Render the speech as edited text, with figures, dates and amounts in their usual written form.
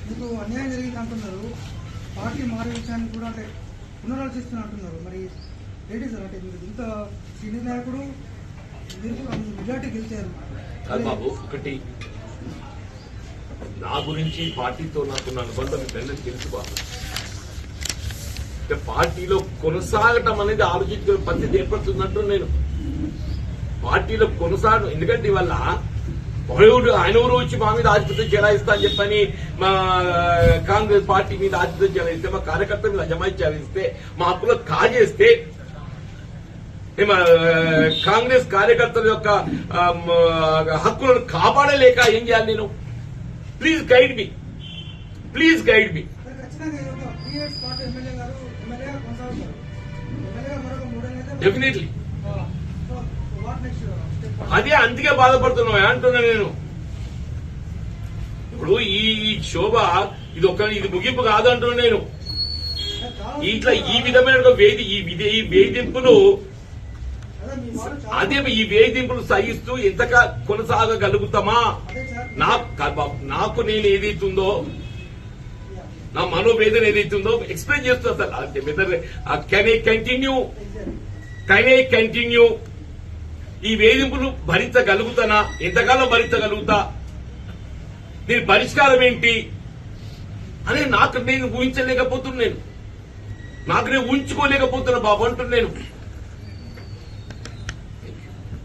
మీకు అన్యాయం జరిగింది అంటున్నారు, పార్టీ మారే విషయాన్ని కూడా అంటే పునరాలోచిస్తున్నా అంటున్నారు. మరి ఏంటి సార్, అంటే మీరు ఇంత సీనియర్ నాయకుడు, మీరు మెజార్టీ గెలిచారు బాబు. ఒకటి, నా గురించి పార్టీతో నాకున్న అనుబంధం మీకు తెలుసు బాబు. పార్టీలో కొనసాగటం అనేది ఆలోచించుకునే పరిస్థితి ఏర్పడుతుందంటూ నేను పార్టీలో కొనసాగడం. ఎందుకంటే ఇవాళ ఆయన ఊరు వచ్చి మా మీద ఆధిపత్యం చెలాయిస్తా అని చెప్పని మా కాంగ్రెస్ పార్టీ మీద ఆధిపత్యం చెలాయిస్తే, మా కార్యకర్తల మీద అజమాయి చెలాయిస్తే, మా హక్కులో కాజేస్తే, కాంగ్రెస్ కార్యకర్తల యొక్క హక్కులను కాపాడలేక ఏం చేయాలి నేను? Please guide me, please guide me. Definitely అదే, అందుకే బాధపడుతున్నా అంటున్నా నేను. ఇప్పుడు ఈ శోభ ఇది ముగింపు కాదు అంటున్నా నేను. ఇట్లా ఈ విధమైన ఈ వేధింపులు ఈ వేధింపులు సహిస్తూ ఎంతగా కొనసాగగలుగుతామా? నాకు నేను ఏదైతుందో, నా మనోవేదన ఏదైతుందో ఎక్స్ప్లెయిన్ చేస్తున్నా సార్. కెన్ ఐ కంటిన్యూ ఈ వేధింపులు భరించగలుగుతానా? ఎంతకాలం భరించగలుగుతా? దీని పరిష్కారం ఏంటి అని నాకు నేను ఊహించలేకపోతున్నాను. నాకు నేను ఊహించుకోలేకపోతున్నా బాబు అంటున్నాను నేను.